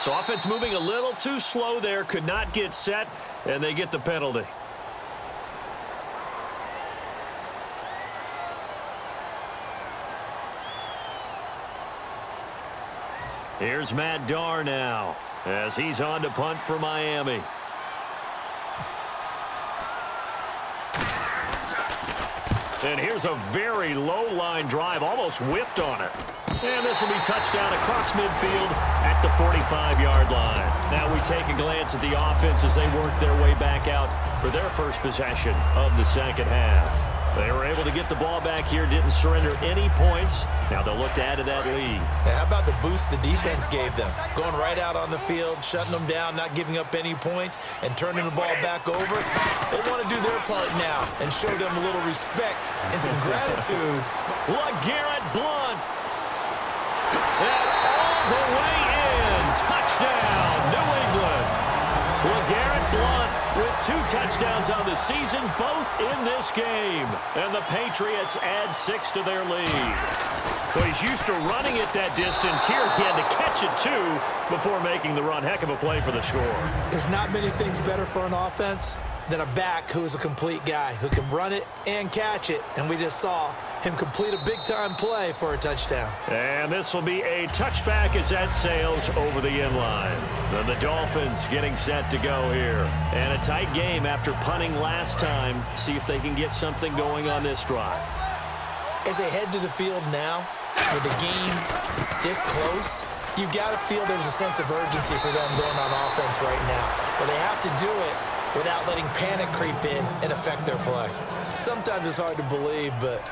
So offense moving a little too slow there, could not get set, and they get the penalty. Here's Matt Darr now as he's on to punt for Miami. And here's a very low line drive, almost whiffed on it. And this will be touchdown across midfield at the 45-yard line. Now we take a glance at the offense as they work their way back out for their first possession of the second half. They were able to get the ball back here, didn't surrender any points. Now they'll look to add to that lead. Yeah, how about the boost the defense gave them? Going right out on the field, shutting them down, not giving up any points, and turning the ball back over. They want to do their part now and show them a little respect and some gratitude. LeGarrette Blount. And all the way in. Touchdown, New England. LeGarrette Blount with 2 touchdowns on the season, both in this game. And the Patriots add 6 to their lead. Well, he's used to running it that distance. Here he had to catch it, too, before making the run. Heck of a play for the score. There's not many things better for an offense than a back who is a complete guy who can run it and catch it. And we just saw him complete a big-time play for a touchdown. And this will be a touchback as that sails over the end line. Then the Dolphins getting set to go here. And a tight game after punting last time. See if they can get something going on this drive. As they head to the field now, with the game this close, you've got to feel there's a sense of urgency for them going on offense right now. But they have to do it without letting panic creep in and affect their play. Sometimes it's hard to believe, but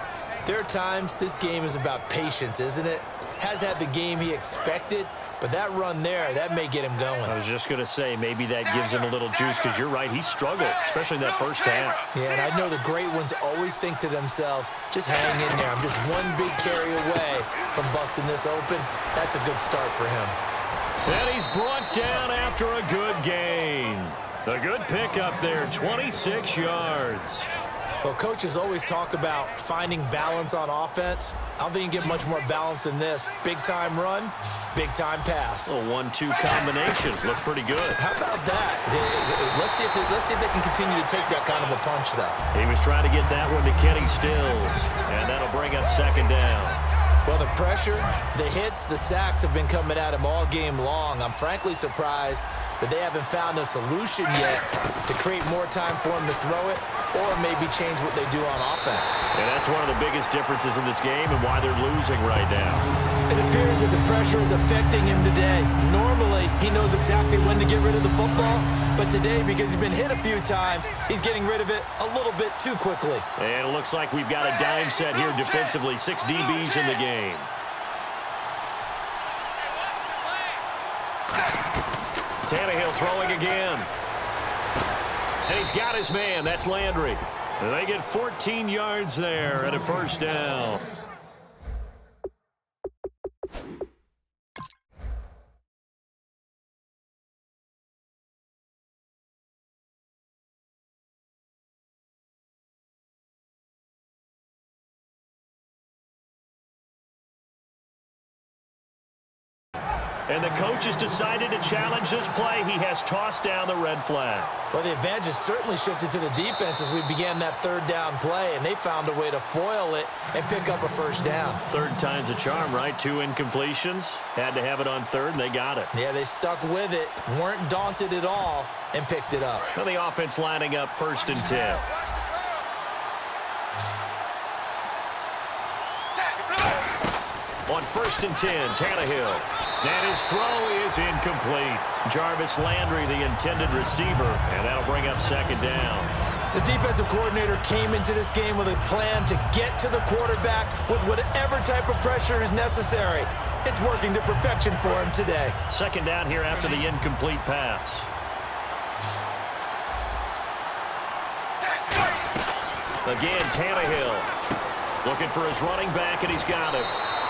there are times this game is about patience, isn't it? Has had the game he expected, but that run there, that may get him going. I was just going to say, maybe that gives him a little juice, because you're right, he struggled, especially in that first half. Yeah, and I know the great ones always think to themselves, just hang in there. I'm just one big carry away from busting this open. That's a good start for him. And he's brought down after a good gain. A good pickup there, 26 yards. Well, coaches always talk about finding balance on offense. I don't think you can get much more balance than this. Big-time run, big-time pass. A 1-2 combination. Looked pretty good. How about that? Let's see if they can continue to take that kind of a punch, though. He was trying to get that one to Kenny Stills, and that'll bring up second down. Well, the pressure, the hits, the sacks have been coming at him all game long. I'm frankly surprised that they haven't found a solution yet to create more time for him to throw it or maybe change what they do on offense. And that's one of the biggest differences in this game and why they're losing right now. It appears that the pressure is affecting him today. Normally, he knows exactly when to get rid of the football, but today, because he's been hit a few times, he's getting rid of it a little bit too quickly. And it looks like we've got a dime set here defensively. 6 DBs in the game. Tannehill throwing again. And he's got his man. That's Landry. And they get 14 yards there and a first down. And the coach has decided to challenge this play. He has tossed down the red flag. Well, the advantage has certainly shifted to the defense as we began that third down play, and they found a way to foil it and pick up a first down. Third time's a charm, right? 2 incompletions. Had to have it on third, and they got it. Yeah, they stuck with it, weren't daunted at all, and picked it up. Well, the offense lining up 1st and 10. On 1st and 10, Tannehill. And his throw is incomplete. Jarvis Landry, the intended receiver, and that'll bring up second down. The defensive coordinator came into this game with a plan to get to the quarterback with whatever type of pressure is necessary. It's working to perfection for him today. Second down here after the incomplete pass. Again, Tannehill looking for his running back, and he's got it.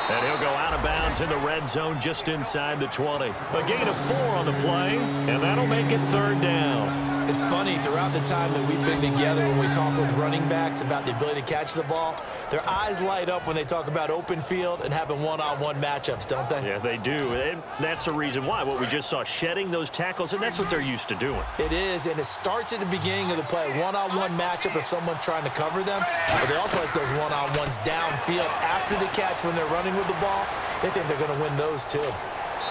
And he'll go out of bounds in the red zone just inside the 20. A gain of 4 on the play, and that'll make it third down. It's funny, throughout the time that we've been together, when we talk with running backs about the ability to catch the ball, their eyes light up when they talk about open field and having one-on-one matchups, don't they? Yeah, they do. And that's the reason why. What we just saw, shedding those tackles, and that's what they're used to doing. It is, and it starts at the beginning of the play. One-on-one matchup if someone's trying to cover them, but they also like those one-on-ones downfield after the catch when they're running with the ball. They think they're going to win those too.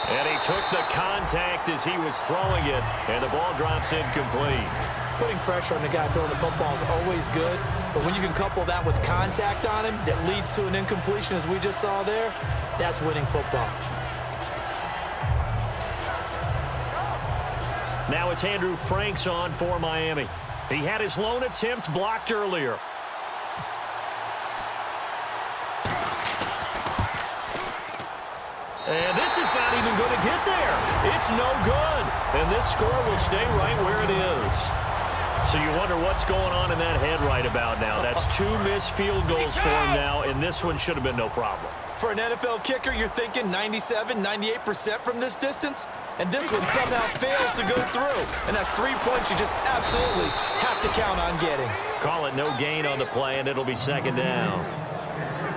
And he took the contact as he was throwing it, and the ball drops incomplete. Putting pressure on the guy throwing the football is always good, but when you can couple that with contact on him that leads to an incompletion, as we just saw there, that's winning football. Now it's Andrew Franks on for Miami. He had his lone attempt blocked earlier. And this is not even going to get there. It's no good. And this score will stay right where it is. So you wonder what's going on in that head right about now. That's 2 missed field goals for him now, and this one should have been no problem. For an NFL kicker, you're thinking 97, 98% from this distance, and this one somehow fails to go through. And that's 3 points you just absolutely have to count on getting. Call it no gain on the play, and it'll be second down.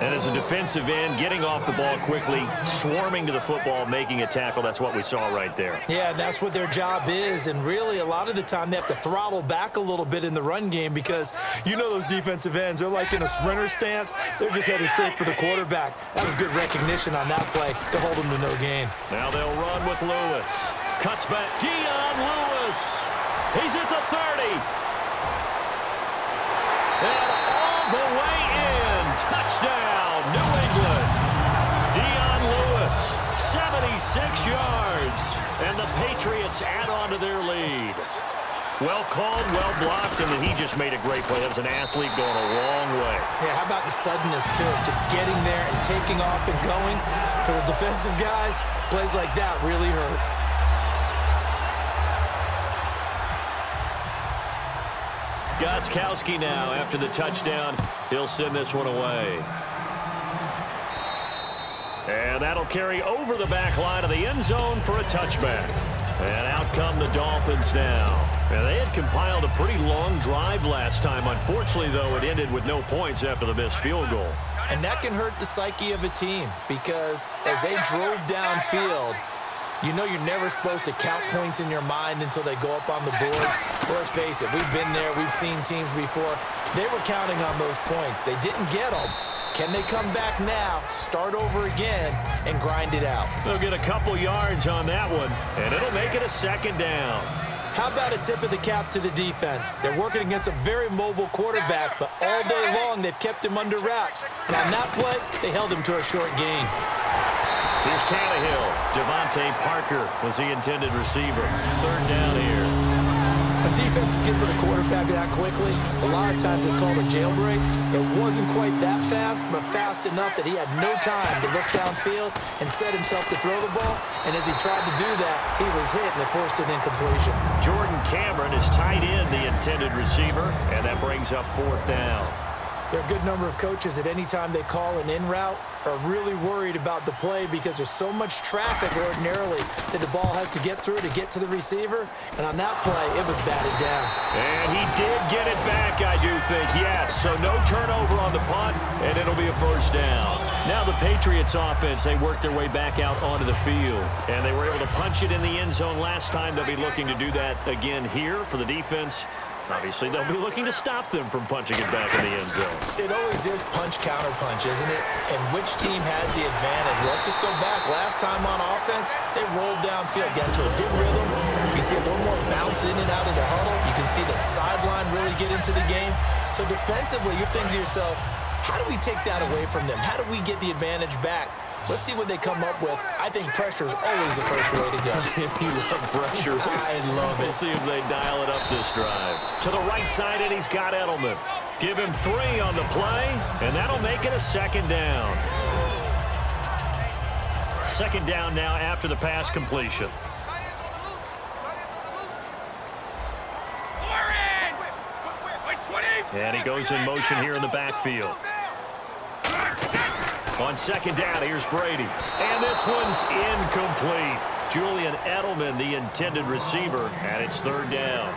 And as a defensive end, getting off the ball quickly, swarming to the football, making a tackle, that's what we saw right there. Yeah, and that's what their job is. And really, a lot of the time, they have to throttle back a little bit in the run game because you know those defensive ends, they're like in a sprinter stance. They're just headed straight for the quarterback. That was good recognition on that play to hold them to no gain. Now they'll run with Lewis. Cuts back. Dion Lewis. He's at the 30. And all the way in. Touchdown, New England. Dion Lewis, 76 yards. And the Patriots add on to their lead. Well called, well blocked, and then he just made a great play. That was an athlete going a long way. Yeah, how about the suddenness, too? Just getting there and taking off and going. For the defensive guys, plays like that really hurt. Gostkowski now, after the touchdown, he'll send this one away. And that'll carry over the back line of the end zone for a touchback. And out come the Dolphins now. And they had compiled a pretty long drive last time. Unfortunately, though, it ended with no points after the missed field goal. And that can hurt the psyche of a team because as they drove downfield, you know you're never supposed to count points in your mind until they go up on the board. Well, let's face it, we've been there. We've seen teams before. They were counting on those points. They didn't get them. Can they come back now, start over again, and grind it out? They'll get a couple yards on that one, and it'll make it a second down. How about a tip of the cap to the defense? They're working against a very mobile quarterback, but all day long they've kept him under wraps. And on that play, they held him to a short gain. Here's Tannehill. Devontae Parker was the intended receiver. Third down here. When defenses get to the quarterback that quickly, a lot of times it's called a jailbreak. It wasn't quite that fast, but fast enough that he had no time to look downfield and set himself to throw the ball. And as he tried to do that, he was hit and it forced an incompletion. Jordan Cameron is tight end, the intended receiver, and that brings up fourth down. There are a good number of coaches that any time they call an in route are really worried about the play because there's so much traffic ordinarily that the ball has to get through to get to the receiver. And on that play, it was batted down. And he did get it back, I do think, yes. So no turnover on the punt, and it'll be a first down. Now the Patriots offense, they worked their way back out onto the field. And they were able to punch it in the end zone last time. They'll be looking to do that again here for the defense. Obviously, they'll be looking to stop them from punching it back in the end zone. It always is punch-counter-punch, isn't it? And which team has the advantage? Let's just go back. Last time on offense, they rolled downfield, got into a good rhythm. You can see a little more bounce in and out of the huddle. You can see the sideline really get into the game. So defensively, you're thinking to yourself, how do we take that away from them? How do we get the advantage back? Let's see what they come up with. I think pressure is always the first way to go. You love pressure. I love it. We'll see if they dial it up this drive. To the right side, and he's got Edelman. Give him 3 on the play, and that'll make it a second down. Second down now after the pass completion. And he goes in motion here in the backfield. On second down, here's Brady. And this one's incomplete. Julian Edelman, the intended receiver, and it's third down.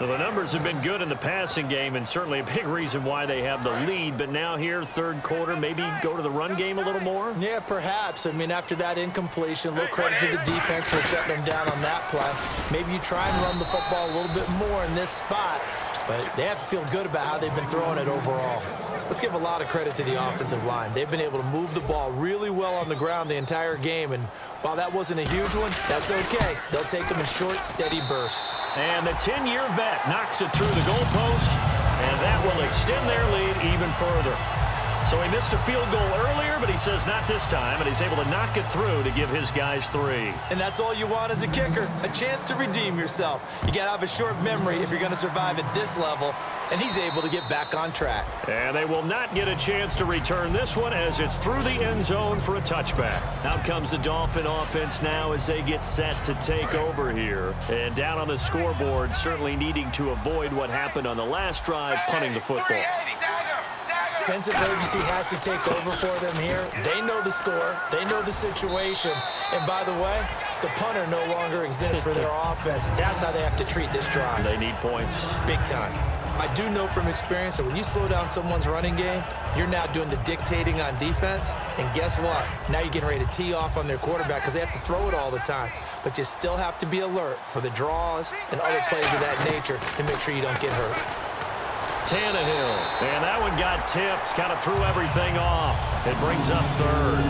Well, the numbers have been good in the passing game, and certainly a big reason why they have the lead. But now here, third quarter, maybe go to the run game a little more? Yeah, perhaps. I mean, after that incompletion, a little credit to the defense for shutting them down on that play. Maybe you try and run the football a little bit more in this spot, but they have to feel good about how they've been throwing it overall. Let's give a lot of credit to the offensive line. They've been able to move the ball really well on the ground the entire game, and while that wasn't a huge one, that's okay. They'll take them in short, steady bursts. And the 10-year vet knocks it through the goalpost, and that will extend their lead even further. So he missed a field goal earlier, but he says not this time, and he's able to knock it through to give his guys 3. And that's all you want as a kicker, a chance to redeem yourself. You got to have a short memory if you're going to survive at this level, and he's able to get back on track. And they will not get a chance to return this one as it's through the end zone for a touchback. Out comes the Dolphin offense now as they get set to take over here. And down on the scoreboard, certainly needing to avoid what happened on the last drive, punting the football. Sense of urgency has to take over for them here. They know the score. They know the situation. And by the way, the punter no longer exists for their offense. That's how they have to treat this drive. They need points. Big time. I do know from experience that when you slow down someone's running game, you're now doing the dictating on defense. And guess what? Now you're getting ready to tee off on their quarterback because they have to throw it all the time. But you still have to be alert for the draws and other plays of that nature to make sure you don't get hurt. Tannehill, and that one got tipped, kind of threw everything off. It brings up third.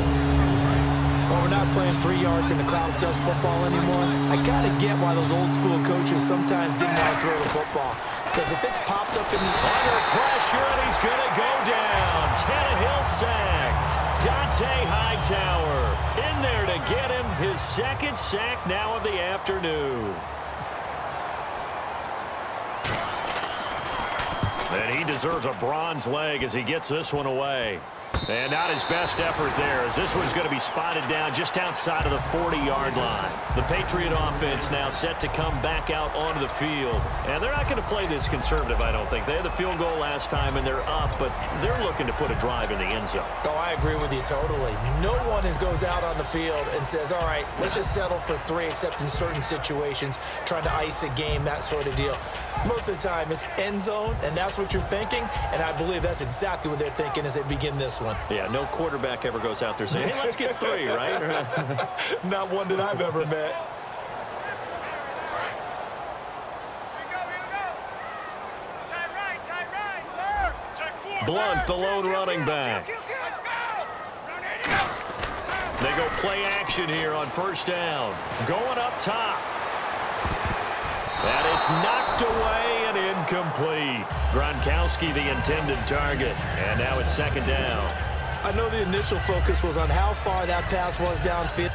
Well, we're not playing 3 yards in the cloud of dust football anymore. I got to get why those old school coaches sometimes didn't want to throw the football. Because if it's popped up in the under pressure, and he's going to go down. Tannehill sacked. Dante Hightower in there to get him his second sack now of the afternoon. And he deserves a bronze leg as he gets this one away. And not his best effort there, as this one's going to be spotted down just outside of the 40-yard line. The Patriot offense now set to come back out onto the field. And they're not going to play this conservative, I don't think. They had the field goal last time, and they're up, but they're looking to put a drive in the end zone. Oh, I agree with you totally. No one goes out on the field and says, all right, let's just settle for 3, except in certain situations, trying to ice a game, that sort of deal. Most of the time, it's end zone, and that's what you're thinking, and I believe that's exactly what they're thinking as they begin this one. Yeah, no quarterback ever goes out there saying, hey, let's get 3, right? Not one that I've ever met. Blunt, the lone running back. They go play action here on first down. Going up top. And it's knocked away and incomplete. Gronkowski, the intended target. And now it's second down. I know the initial focus was on how far that pass was downfield.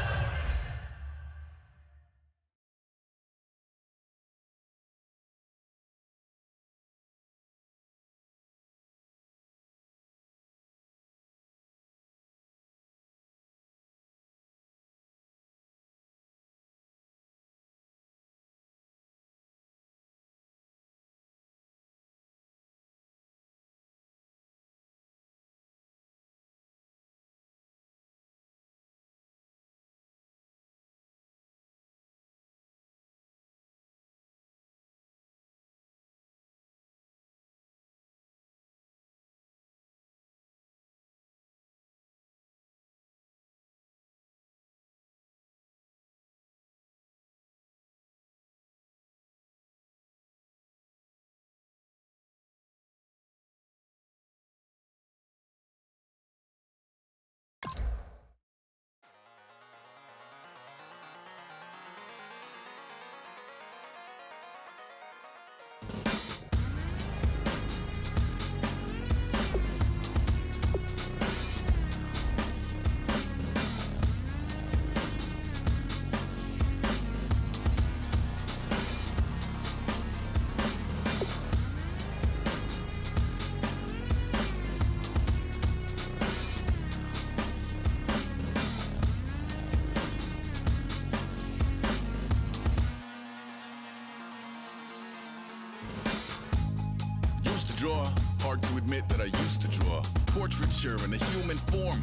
Hard to admit that I used to draw portraiture in a human form,